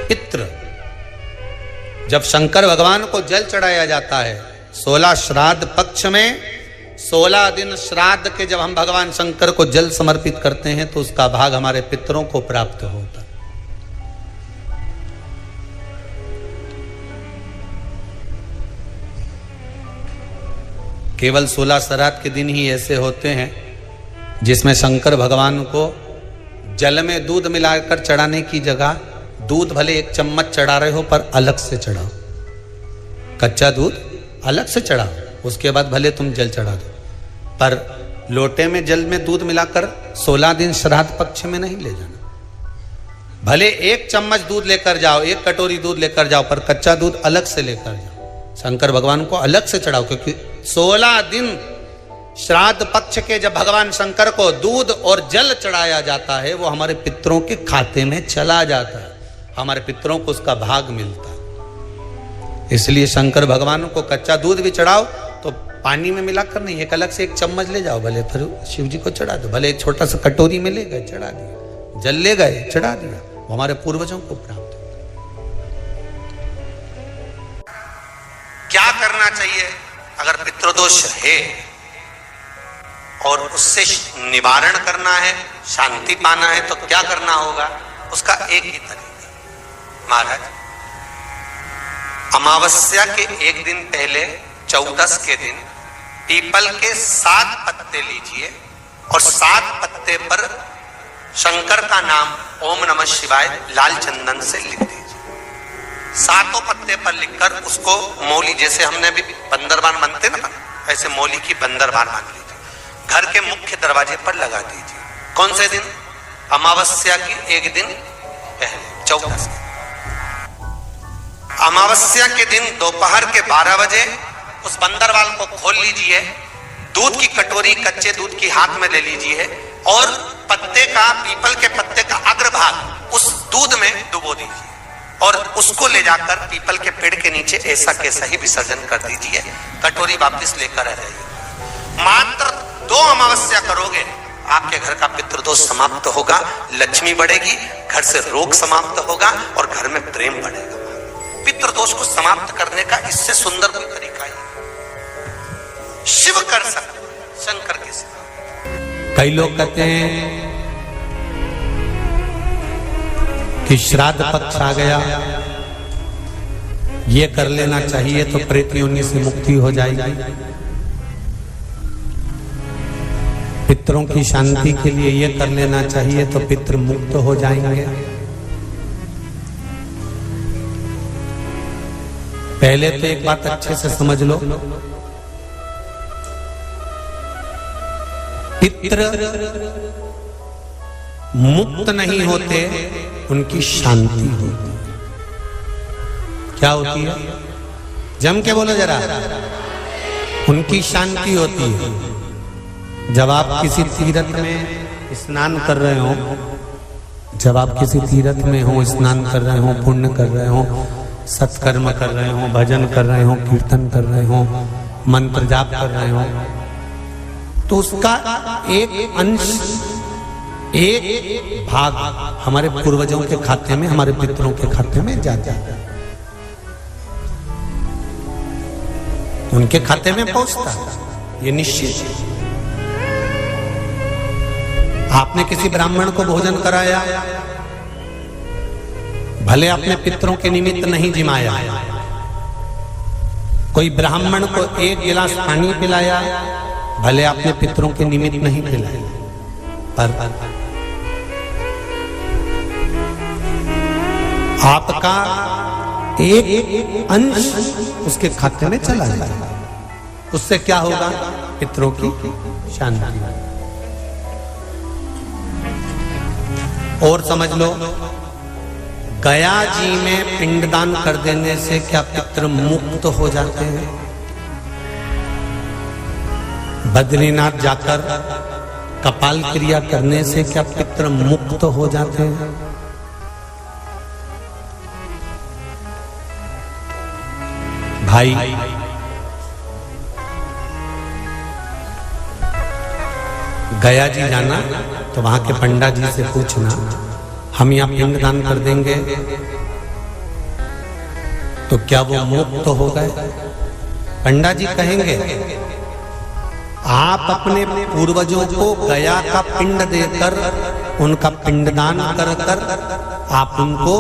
पितृ, जब शंकर भगवान को जल चढ़ाया जाता है 16 श्राद्ध पक्ष में, 16 दिन श्राद्ध के जब हम भगवान शंकर को जल समर्पित करते हैं तो उसका भाग हमारे पितरों को प्राप्त होता है। केवल 16 श्राद्ध के दिन ही ऐसे होते हैं जिसमें शंकर भगवान को जल में दूध मिलाकर चढ़ाने की जगह दूध भले 1 चम्मच चढ़ा रहे हो पर अलग से चढ़ाओ, कच्चा दूध अलग से चढ़ाओ, उसके बाद भले तुम जल चढ़ा दो, पर लोटे में जल में दूध मिलाकर 16 दिन श्राद्ध पक्ष में नहीं ले जाना। भले 1 चम्मच दूध लेकर जाओ, 1 कटोरी दूध लेकर जाओ, पर कच्चा दूध अलग से लेकर जाओ, शंकर भगवान को अलग से चढ़ाओ, क्योंकि 16 दिन श्राद्ध पक्ष के जब भगवान शंकर को दूध और जल चढ़ाया जाता है वो हमारे पितरों के खाते में चला जाता है, हमारे पितरों को उसका भाग मिलता है। इसलिए शंकर भगवान को कच्चा दूध भी चढ़ाओ तो पानी में मिलाकर नहीं, एक अलग से 1 चम्मच ले जाओ, भले फिर शिव जी को चढ़ा दो, भले एक छोटा सा कटोरी में ले गए चढ़ा दिया, जल ले गए चढ़ा दिया, वो हमारे पूर्वजों को प्राप्त। क्या करना चाहिए अगर पितृदोष है और उससे निवारण करना है, शांति पाना है, तो क्या करना होगा? उसका एक ही तरीका महाराज, अमावस्या के एक दिन पहले 14 के दिन पीपल के 7 पत्ते लीजिए और 7 पत्ते पर शंकर का नाम ओम नमः शिवाय लाल चंदन से लिख दीजिए। 7 पत्ते पर लिखकर उसको मौली, जैसे हमने भी बंदरबान बनते ना, ऐसे मौली की बंदरबान बांध लीजिए, घर के मुख्य दरवाजे पर लगा दीजिए। कौन से दिन? अमावस्या की एक दिन पहले 14। अमावस्या के दिन दोपहर के 12 बजे उस बंदरवाल को खोल लीजिए, दूध की कटोरी कच्चे दूध की हाथ में ले लीजिए और पत्ते का, पीपल के पत्ते का अग्रभाग उस दूध में डुबो दीजिए और उसको ले जाकर पीपल के पेड़ के नीचे ऐसा कैसा ही विसर्जन कर दीजिए, कटोरी वापस लेकर आ जाइए। मात्र 2 अमावस्या करोगे, आपके घर का पितृदोष समाप्त होगा, लक्ष्मी बढ़ेगी, घर से रोग समाप्त होगा और घर में प्रेम बढ़ेगा। पितृदोष को समाप्त करने का इससे सुंदर कोई तरीका ही शिव कर सकते, शंकर के सिवा। कई लोग कहते हैं कि श्राद्ध पक्ष आ गया, ये कर लेना चाहिए तो प्रेत योनि से मुक्ति हो जाएगी, पितरों की शांति के लिए ये कर लेना चाहिए तो पितृ मुक्त हो जाएंगे। पहले तो एक बात अच्छे से समझ लो, पितृ मुक्त नहीं होते, उनकी शांति होती। क्या होती है? जम के बोलो जरा। उनकी शांति होती है। जब आप किसी तीर्थ में स्नान कर रहे हो, जब आप किसी तीर्थ में हो, स्नान कर रहे हो, पुण्य कर रहे हो, सत्कर्म कर रहे हो, भजन कर रहे हो, कीर्तन कर रहे हो, मंत्र जाप कर रहे हो, तो उसका एक अंश, एक भाग हमारे पूर्वजों के खाते में, हमारे पितरों के खाते में जाता है, उनके खाते में पहुंचता है, ये निश्चित। आपने किसी ब्राह्मण को भोजन कराया, भले अपने पितरों के निमित्त नहीं जिमाया, कोई ब्राह्मण को 1 गिलास पानी पिलाया, भले अपने पितरों के निमित्त नहीं पिलाया, पर आपका एक अंश उसके खाते में चला जाएगा। उससे क्या होगा? पितरों की शांति। और समझ लो, गया जी में पिंडदान कर देने से क्या पितृ मुक्त हो जाते हैं? बद्रीनाथ जाकर कपाल क्रिया करने से क्या पितृ मुक्त हो जाते हैं? भाई, गया जी जाना तो वहां के पंडा जी से पूछना, हम यहाँ पिंड दान कर देंगे तो क्या वो मुक्त हो गए? पंडा जी कहेंगे आप अपने पूर्वजों को गया का पिंड देकर, उनका पिंडदान कर कर आप उनको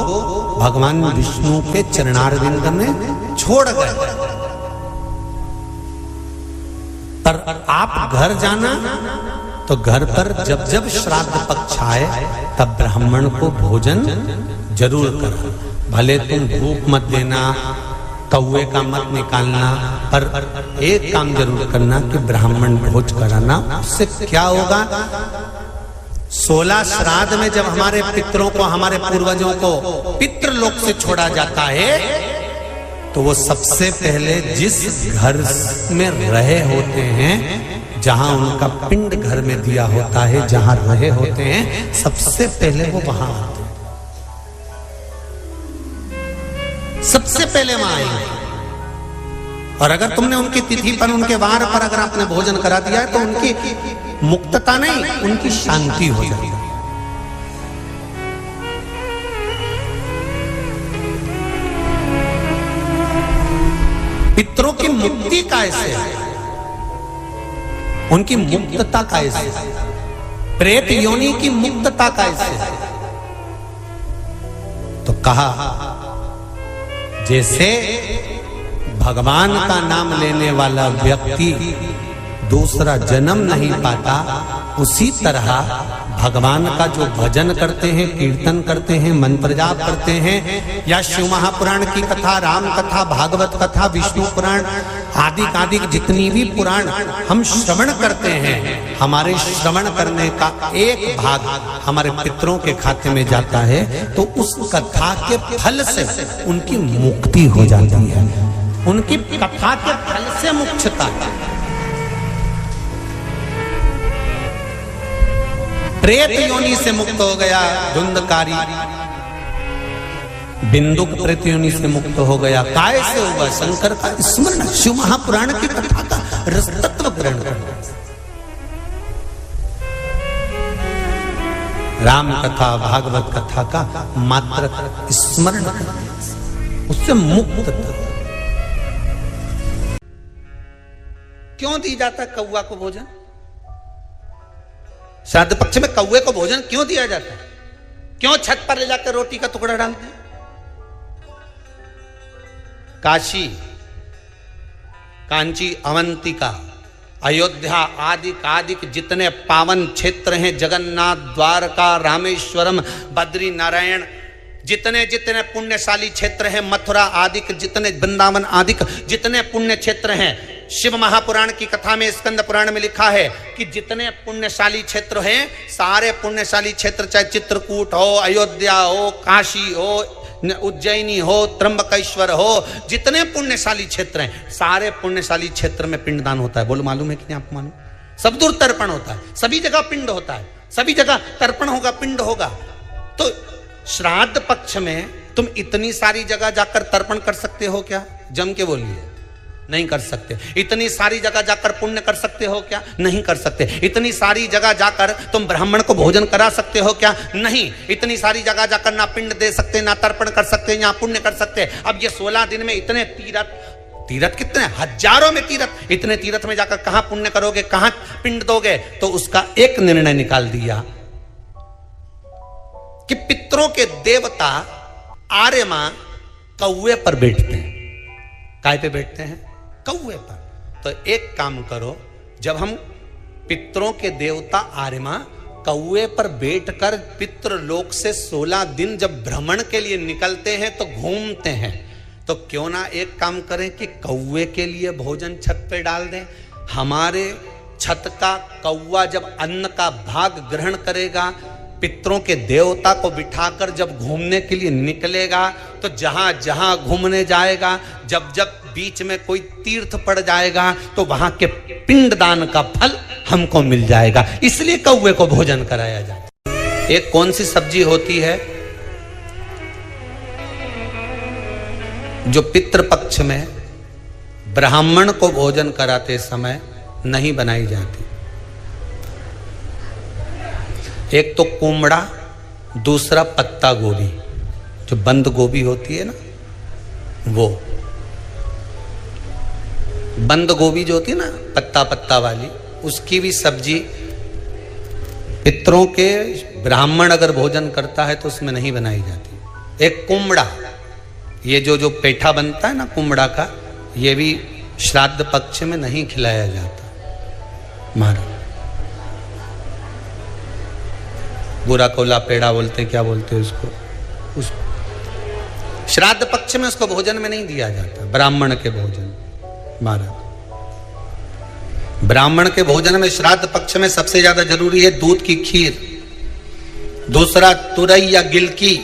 भगवान विष्णु के चरणारविंद में छोड़ गए। पर आप घर जाना तो घर पर जब जब श्राद्ध पक्ष आए तब ब्राह्मण को भोजन जरूर करो। भले तुम भूख मत देना, कौवे का मत निकालना, पर एक काम जरूर करना कि ब्राह्मण भोज कराना। उससे क्या होगा? 16 श्राद्ध में जब हमारे पितरों को, हमारे पूर्वजों को पितृलोक से छोड़ा जाता है तो वो सबसे पहले जिस घर में रहे होते हैं, जहां उनका पिंड घर में दिया होता है, जहां रहे होते हैं, सबसे पहले वो वहां आते हैं, सबसे पहले वहां आएंगे। और अगर तुमने उनकी तिथि पर, उनके वार पर अगर आपने भोजन करा दिया है तो उनकी मुक्तता नहीं, उनकी शांति हो जाती है। पितरों की मुक्ति कैसे है? उनकी मुक्तता कैसे है? प्रेत योनि की मुक्तता कैसे है? तो कहा जैसे भगवान का नाम लेने वाला व्यक्ति दूसरा जन्म नहीं पाता, उसी तरह भगवान का जो भजन करते हैं, कीर्तन करते हैं, मंत्र जाप करते हैं, या शिव महापुराण की कथा, राम कथा, भागवत कथा, विष्णु पुराण आदि जितनी भी पुराण हम श्रवण करते हैं, हमारे श्रवण करने का एक भाग हमारे पितरों के खाते में जाता है, तो उस कथा के फल से उनकी मुक्ति हो जाती है। उनकी कथा के फल से मुक्तता। प्रेत योनि से मुक्त हो गया धुंधकारी, बिंदुक प्रेत योनि से मुक्त हो गया। काय से होगा? शंकर का स्मरण, शिव महापुराण की कथा का रसतत्व ग्रहण करना, राम कथा, भागवत कथा का मात्र स्मरण करना, उससे मुक्त। क्यों दी जाता कौवा को भोजन? श्राद्ध पक्ष में कौवे को भोजन क्यों दिया जाता है? क्यों छत पर ले जाकर रोटी का टुकड़ा डालते हैं? काशी, कांची, अवंतिका, अयोध्या आदि जितने पावन क्षेत्र हैं, जगन्नाथ, द्वारका, रामेश्वरम, बद्री नारायण, जितने जितने पुण्यशाली क्षेत्र हैं, मथुरा आदि जितने, वृंदावन आदि जितने पुण्य क्षेत्र हैं, शिव महापुराण की कथा में, स्कंद पुराण में लिखा है कि जितने पुण्यशाली क्षेत्र हैं, सारे पुण्यशाली क्षेत्र, चाहे चित्रकूट हो, अयोध्या हो, काशी हो, उज्जैनी हो, त्र्यंबकेश्वर हो, जितने पुण्यशाली क्षेत्र हैं, सारे पुण्यशाली क्षेत्र में पिंडदान होता है। बोलो मालूम है कि नहीं आपको? मालूम? सब दूर तर्पण होता है, सभी जगह पिंड होता है, सभी जगह तर्पण होगा, पिंड होगा। तो श्राद्ध पक्ष में तुम इतनी सारी जगह जाकर तर्पण कर सकते हो क्या? जम के बोलिए, नहीं कर सकते। इतनी सारी जगह जाकर पुण्य कर सकते हो क्या? नहीं कर सकते। इतनी सारी जगह जाकर तुम ब्राह्मण को भोजन करा सकते हो क्या? नहीं। इतनी सारी जगह जाकर ना पिंड दे सकते, ना तर्पण कर सकते, ना पुण्य कर सकते। अब ये 16 दिन में इतने तीर्थ कितने हजारों में तीर्थ, इतने तीर्थ में जाकर कहां पुण्य करोगे, कहां पिंड दोगे? तो उसका एक निर्णय निकाल दिया कि पितरों के देवता आर्यमा कौवे पर बैठते हैं। काय पे बैठते हैं? कौवे पर। तो एक काम करो, जब हम पितरों के देवता आर्यमा कौवे पर बैठकर पितृलोक से 16 दिन जब भ्रमण के लिए निकलते हैं तो घूमते हैं, तो क्यों ना एक काम करें कि कौवे के लिए भोजन छत पे डाल दें। हमारे छत का कौवा जब अन्न का भाग ग्रहण करेगा, पितरों के देवता को बिठाकर जब घूमने के लिए निकलेगा, तो जहां जहां घूमने जाएगा, जब जब बीच में कोई तीर्थ पड़ जाएगा, तो वहां के पिंडदान का फल हमको मिल जाएगा। इसलिए कौवे को भोजन कराया जाता है। एक कौन सी सब्जी होती है जो पितृपक्ष में ब्राह्मण को भोजन कराते समय नहीं बनाई जाती? एक तो कुमड़ा, दूसरा पत्ता गोभी, जो बंद गोभी होती है ना, वो बंद गोभी जो होती है ना, पत्ता पत्ता वाली, उसकी भी सब्जी पितरों के ब्राह्मण अगर भोजन करता है तो उसमें नहीं बनाई जाती। एक कुमड़ा, ये जो पेठा बनता है ना कुमड़ा का, ये भी श्राद्ध पक्ष में नहीं खिलाया जाता। महाराज बुरा कोला पेड़ा बोलते हैं, क्या बोलते हैं उसको, उस श्राद्ध पक्ष में उसको भोजन में नहीं दिया जाता, ब्राह्मण के भोजन। महाराज ब्राह्मण के भोजन में श्राद्ध पक्ष में सबसे ज्यादा जरूरी है दूध की खीर, दूसरा तुरई या गिलकी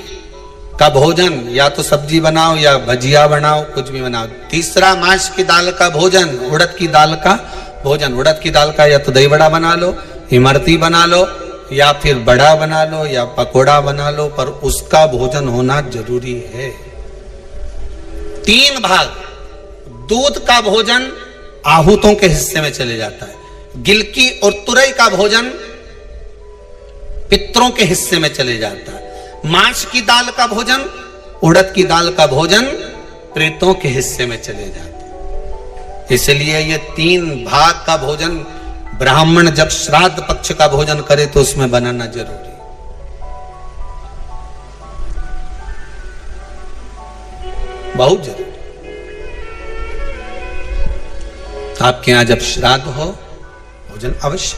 का भोजन, या तो सब्जी बनाओ या भजिया बनाओ, कुछ भी बनाओ। तीसरा मांस की दाल का भोजन, उड़द की दाल का भोजन। उड़द की दाल का या तो दही बड़ा बना लो, इमरती बना लो, या फिर बड़ा बना लो, या पकोड़ा बना लो, पर उसका भोजन होना जरूरी है। 3 भाग दूध का भोजन आहूतों के हिस्से में चले जाता है, गिलकी और तुरई का भोजन पितरों के हिस्से में चले जाता है, मांस की दाल का भोजन, उड़द की दाल का भोजन प्रेतों के हिस्से में चले जाता है। इसलिए ये 3 भाग का भोजन ब्राह्मण जब श्राद्ध पक्ष का भोजन करे तो उसमें बनाना जरूरी। बहुत जरूरी। आपके यहां जब श्राद्ध हो भोजन अवश्य